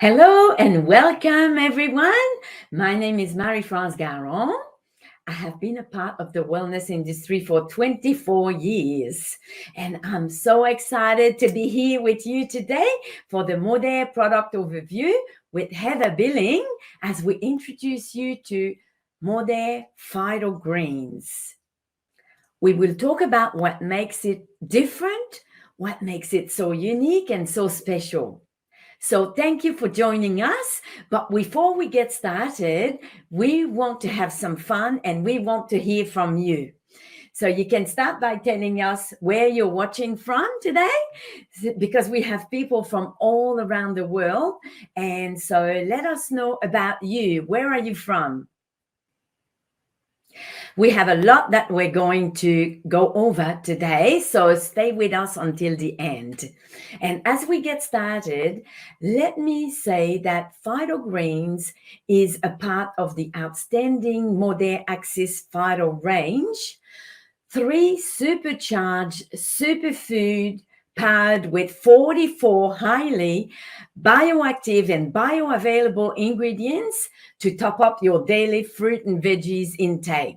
Hello and welcome, everyone. My name is Marie-France Garon. I have been a part of the wellness industry for 24 years, and I'm so excited to be here with you today for the Modere product overview with Heather Billing as we introduce you to Modere PhytoGreens. We will talk about what makes it different, what makes it so unique and so special. So thank you for joining us. But before we get started, we want to have some fun and we want to hear from you. So you can start by telling us where you're watching from today, because we have people from all around the world. And so let us know about you. Where are you from? We have a lot that we're going to go over today, so stay with us until the end. And as we get started, let me say that PhytoGreens is a part of the outstanding Modere Axis Phyto range, 3 supercharged superfood powered with 44 highly bioactive and bioavailable ingredients to top up your daily fruit and veggies intake.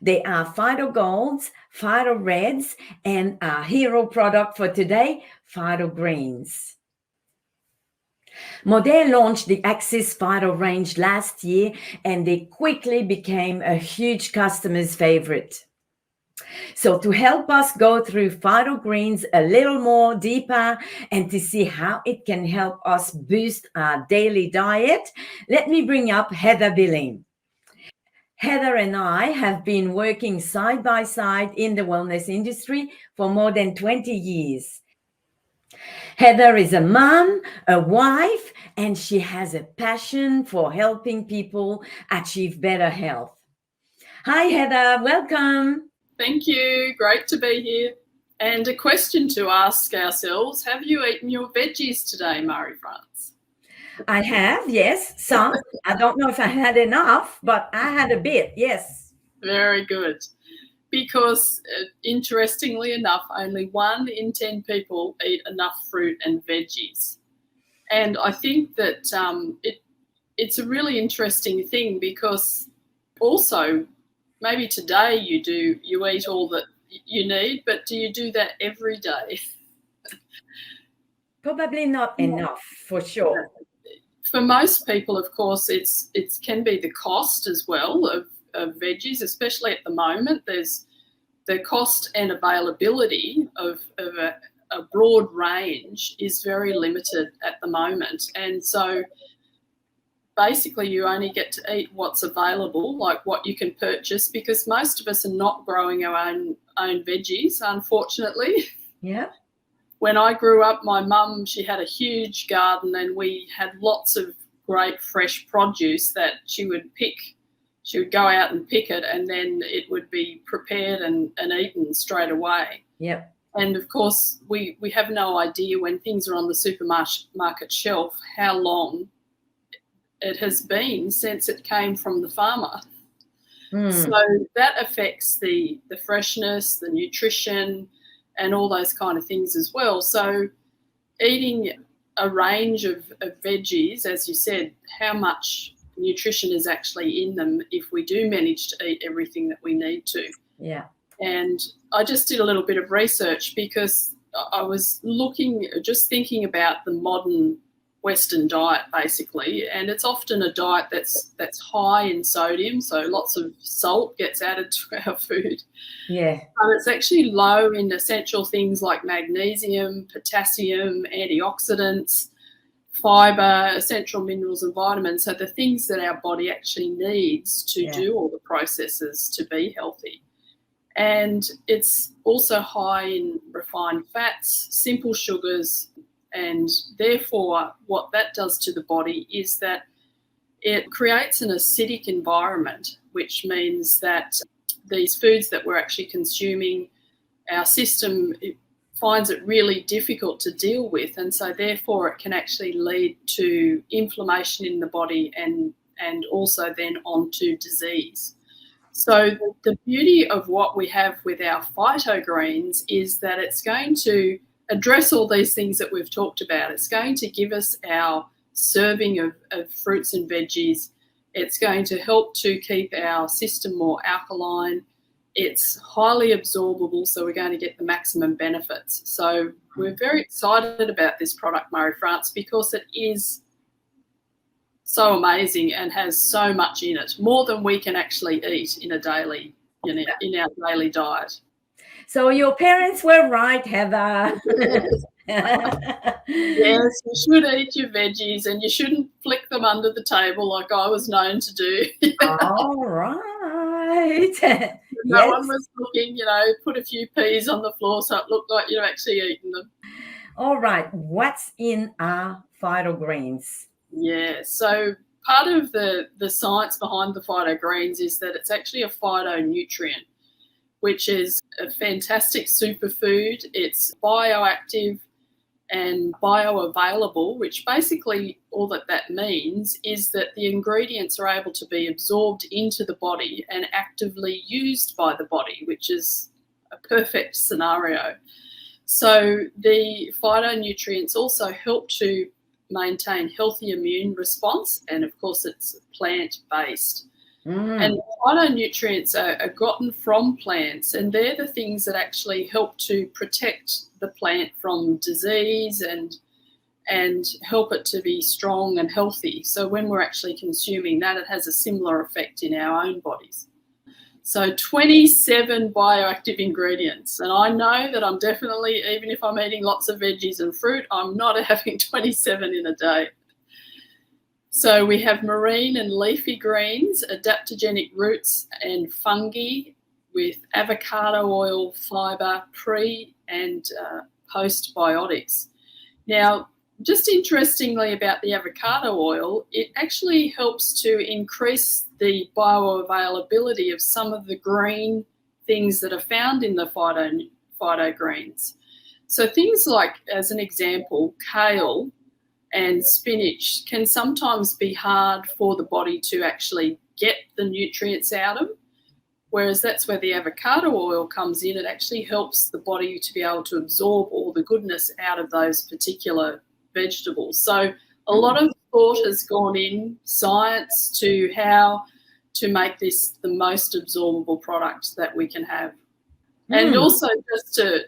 They are Phyto Golds, Phyto Reds, and our hero product for today, Phyto Greens. Modere launched the Axis Phyto range last year, and they quickly became a huge customer's favorite. So to help us go through Phyto Greens a little more deeper and to see how it can help us boost our daily diet, let me bring up Heather Billing. Heather and I have been working side by side in the wellness industry for more than 20 years. Heather is a mom, a wife, and she has a passion for helping people achieve better health. Hi, Heather. Welcome. Thank you. Great to be here. And a question to ask ourselves, have you eaten your veggies today, Marie-France? I have, yes, some. I don't know if I had enough, but I had a bit, yes. Very good. Because interestingly enough, only 1 in 10 people eat enough fruit and veggies. And I think that it's a really interesting thing because also maybe today you eat all that you need, but do you do that every day? Probably not enough, for sure. For most people, of course, it can be the cost as well of veggies, especially at the moment. There's the cost and availability of a broad range is very limited at the moment. And so basically you only get to eat what's available, like what you can purchase, because most of us are not growing our own veggies, unfortunately. Yeah. When I grew up, my mum, she had a huge garden and we had lots of great fresh produce that she would pick. She would go out and pick it and then it would be prepared and eaten straight away. Yep. And of course, we have no idea when things are on the supermarket shelf how long it has been since it came from the farmer. So that affects the freshness, the nutrition, and all those kind of things as well. So eating a range of veggies, as you said, how much nutrition is actually in them if we do manage to eat everything that we need to. Yeah. And I just did a little bit of research because I was just thinking about the modern Western diet basically, and it's often a diet that's high in sodium, so lots of salt gets added to our food. Yeah. It's actually low in essential things like magnesium, potassium, antioxidants, fiber, essential minerals and vitamins, so the things that our body actually needs to do all the processes to be healthy. And it's also high in refined fats, simple sugars, and therefore what that does to the body is that it creates an acidic environment, which means that these foods that we're actually consuming, our system finds it really difficult to deal with, and so therefore it can actually lead to inflammation in the body and also then on to disease. So the beauty of what we have with our PhytoGreens is that it's going to address all these things that we've talked about. It's going to give us our serving of fruits and veggies. It's going to help to keep our system more alkaline. It's highly absorbable, so we're going to get the maximum benefits. So we're very excited about this product, Marie-France, because it is so amazing and has so much in it, more than we can actually eat in our daily diet. So your parents were right, Heather. Yes, you should eat your veggies and you shouldn't flick them under the table like I was known to do. All right. No one was looking, put a few peas on the floor so it looked like you're actually eating them. All right. What's in our PhytoGreens? Yeah, so part of the science behind the PhytoGreens is that it's actually a phytonutrient, which is a fantastic superfood. It's bioactive and bioavailable, which basically all that means is that the ingredients are able to be absorbed into the body and actively used by the body, which is a perfect scenario. So the phytonutrients also help to maintain healthy immune response, and of course it's plant-based. And phytonutrients are gotten from plants, and they're the things that actually help to protect the plant from disease and help it to be strong and healthy. So when we're actually consuming that, it has a similar effect in our own bodies. So 27 bioactive ingredients. And I know that I'm definitely, even if I'm eating lots of veggies and fruit, I'm not having 27 in a day. So we have marine and leafy greens, adaptogenic roots and fungi with avocado oil, fibre, pre- and postbiotics. Now, just interestingly about the avocado oil, it actually helps to increase the bioavailability of some of the green things that are found in the PhytoGreens. So things like, as an example, kale and spinach can sometimes be hard for the body to actually get the nutrients out of, whereas that's where the avocado oil comes in. It actually helps the body to be able to absorb all the goodness out of those particular vegetables. So a lot of thought has gone in science to how to make this the most absorbable product that we can have. And also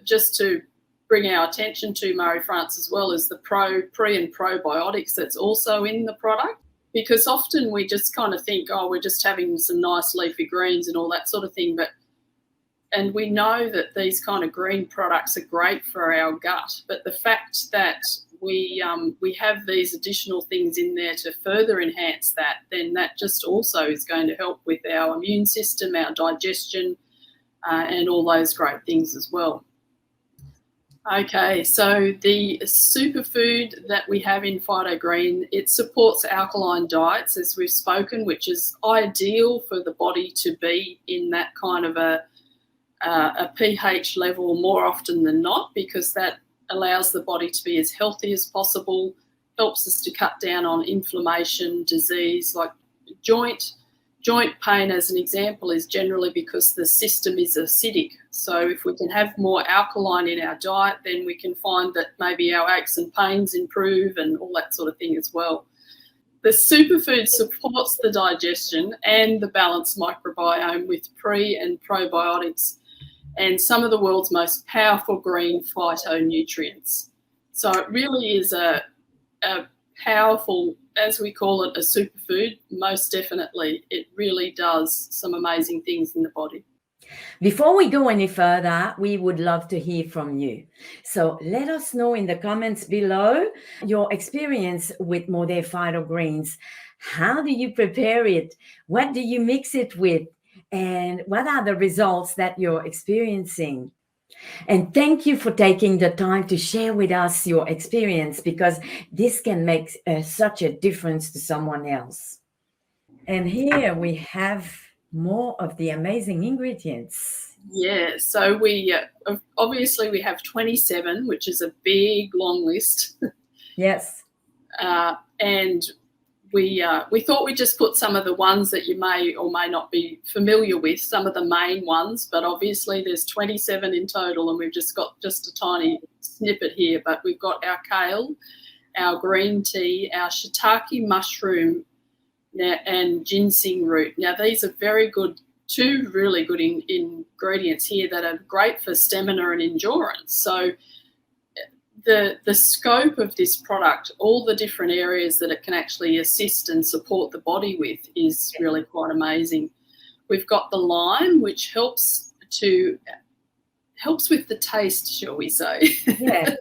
just to bring our attention to, Marie-France, as well, as the pre and probiotics that's also in the product, because often we just kind of think, oh, we're just having some nice leafy greens and all that sort of thing, and we know that these kind of green products are great for our gut, but the fact that we have these additional things in there to further enhance that, then that just also is going to help with our immune system, our digestion, and all those great things as well. Okay, so the superfood that we have in PhytoGreen, it supports alkaline diets, as we've spoken, which is ideal for the body to be in that kind of a pH level more often than not, because that allows the body to be as healthy as possible, helps us to cut down on inflammation, disease, like joint pain, as an example, is generally because the system is acidic. So if we can have more alkaline in our diet, then we can find that maybe our aches and pains improve and all that sort of thing as well. The superfood supports the digestion and the balanced microbiome with pre- and probiotics and some of the world's most powerful green phytonutrients. So it really is a powerful, as we call it, a superfood. Most definitely, it really does some amazing things in the body. Before we go any further, we would love to hear from you. So let us know in the comments below your experience with Modere PhytoGreens. How do you prepare it? What do you mix it with? And what are the results that you're experiencing? And thank you for taking the time to share with us your experience, because this can make such a difference to someone else. And here we have more of the amazing ingredients. Yeah, so we obviously we have 27, which is a big, long list. Yes. And we thought we'd just put some of the ones that you may or may not be familiar with, some of the main ones, but obviously there's 27 in total, and we've just got just a tiny snippet here, but we've got our kale, our green tea, our shiitake mushroom, and ginseng root. Now, these are two really good ingredients here that are great for stamina and endurance. So the scope of this product, all the different areas that it can actually assist and support the body with, is really quite amazing. We've got the lime, which helps with the taste, shall we say. Yeah.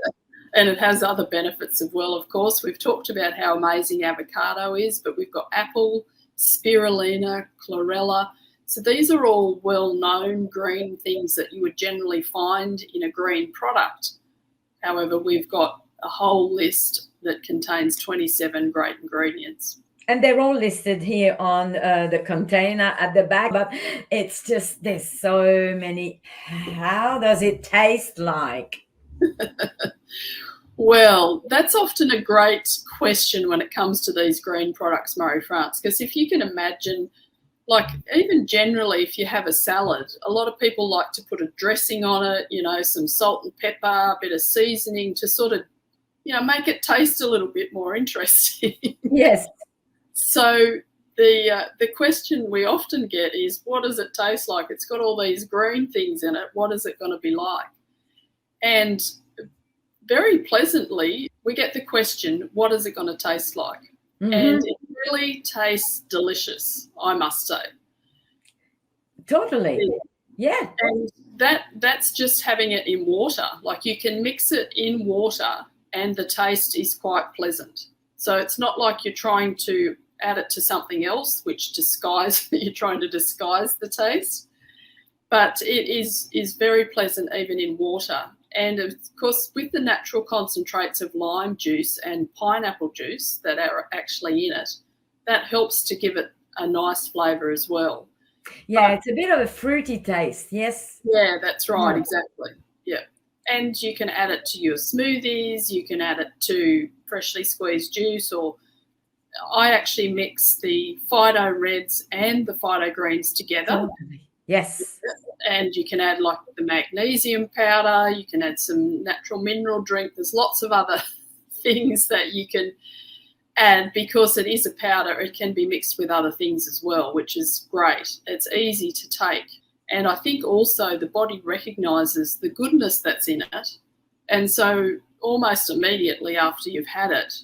And it has other benefits as well, of course. We've talked about how amazing avocado is, but we've got apple, spirulina, chlorella. So these are all well-known green things that you would generally find in a green product. However, we've got a whole list that contains 27 great ingredients. And they're all listed here on the container at the back, but it's just, there's so many. How does it taste like? Well, that's often a great question when it comes to these green products, Marie-France, because if you can imagine, like even generally if you have a salad, a lot of people like to put a dressing on it, some salt and pepper, a bit of seasoning to sort of, make it taste a little bit more interesting. Yes. So the question we often get is, what does it taste like? It's got all these green things in it. What is it going to be like? And very pleasantly, we get the question, what is it going to taste like? Mm-hmm. And it really tastes delicious, I must say. Totally. Yeah. And that's just having it in water. Like you can mix it in water and the taste is quite pleasant. So it's not like you're trying to add it to something else, which you're trying to disguise the taste. But it is very pleasant even in water. And of course, with the natural concentrates of lime juice and pineapple juice that are actually in it, that helps to give it a nice flavour as well. Yeah, it's a bit of a fruity taste, yes? Yeah, that's right, exactly. Yeah. And you can add it to your smoothies, you can add it to freshly squeezed juice, or I actually mix the Phyto Reds and the Phyto Greens together. Yes. And you can add like the magnesium powder, you can add some natural mineral drink. There's lots of other things that you can add because it is a powder. It can be mixed with other things as well, which is great. It's easy to take. And I think also the body recognises the goodness that's in it. And so almost immediately after you've had it,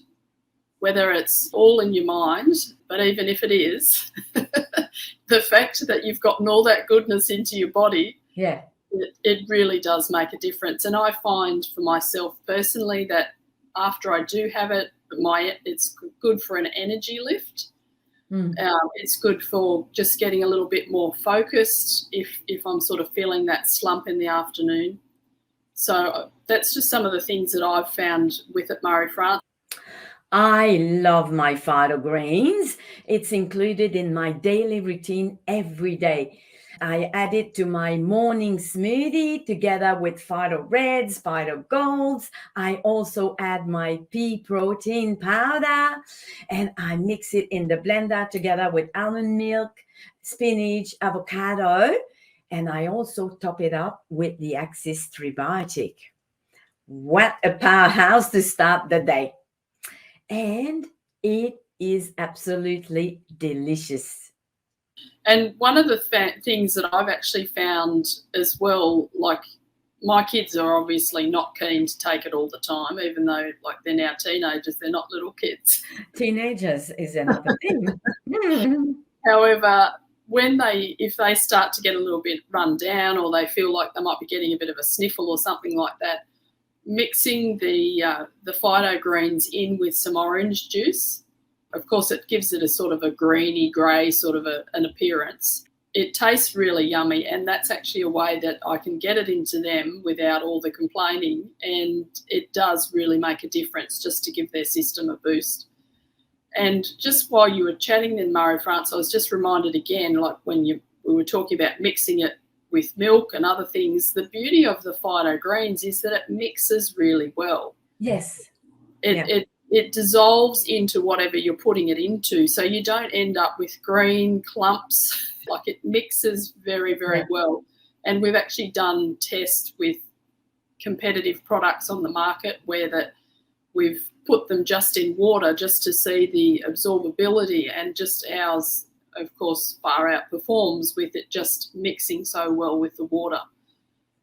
whether it's all in your mind, but even if it is, the fact that you've gotten all that goodness into your body, it really does make a difference. And I find for myself personally that after I do have it, it's good for an energy lift. It's good for just getting a little bit more focused if I'm sort of feeling that slump in the afternoon. So that's just some of the things that I've found with it, Marie-France. I love my PhytoGreens. It's included in my daily routine every day. I add it to my morning smoothie together with Phyto Reds, Phyto Golds. I also add my pea protein powder and I mix it in the blender together with almond milk, spinach, avocado, and I also top it up with the Axis prebiotic. What a powerhouse to start the day. And it is absolutely delicious. And one of the things that I've actually found as well, like my kids are obviously not keen to take it all the time, even though like they're now teenagers, they're not little kids. Teenagers is another thing. However, if they start to get a little bit run down or they feel like they might be getting a bit of a sniffle or something like that, mixing the Phyto Greens in with some orange juice, of course it gives it a sort of a greeny grey sort of an appearance. It tastes really yummy, and that's actually a way that I can get it into them without all the complaining, and it does really make a difference just to give their system a boost. And just while you were chatting then, Marie-France, I was just reminded again, like when we were talking about mixing it with milk and other things, the beauty of the Phyto Greens is that it mixes really well. Yes. It dissolves into whatever you're putting it into, so you don't end up with green clumps. Like it mixes very, very well. And we've actually done tests with competitive products on the market where that we've put them just in water just to see the absorbability, and just ours, of course, far outperforms with it just mixing so well with the water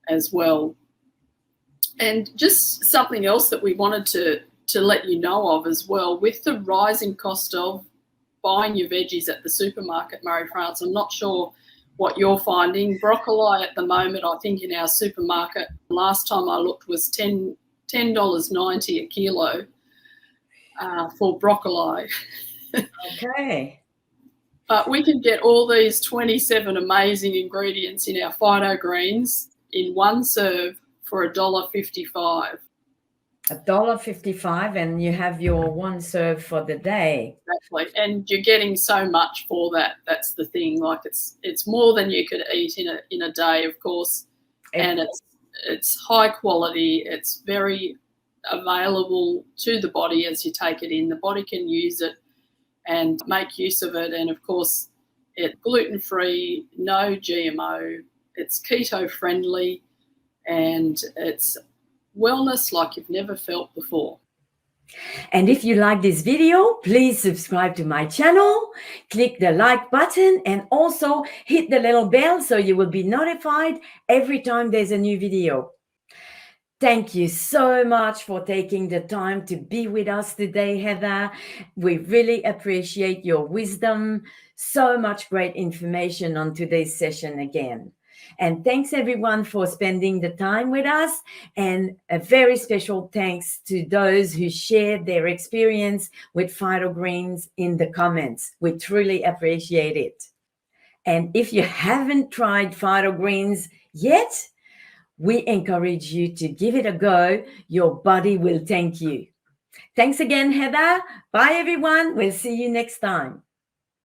as well. And just something else that we wanted to let you know of as well, with the rising cost of buying your veggies at the supermarket, Marie-France, I'm not sure what you're finding. Broccoli at the moment, I think in our supermarket, last time I looked, was $10.90 a kilo for broccoli. Okay. But we can get all these 27 amazing ingredients in our PhytoGreens in one serve for $1.55. $1.55, and you have your one serve for the day. Exactly, and you're getting so much for that. That's the thing. Like it's more than you could eat in a day, of course, and it's high quality. It's very available to the body as you take it in. The body can use it and make use of it, and of course, it's gluten-free, no GMO. It's keto friendly, and it's wellness like you've never felt before. And if you like this video, please subscribe to my channel, click the like button, and also hit the little bell so you will be notified every time there's a new video. Thank you so much for taking the time to be with us today, Heather. We really appreciate your wisdom. So much great information on today's session again. And thanks everyone for spending the time with us, and a very special thanks to those who shared their experience with PhytoGreens in the comments. We truly appreciate it. And if you haven't tried PhytoGreens yet, we encourage you to give it a go. Your body will thank you. Thanks again, Heather. Bye everyone. We'll see you next time.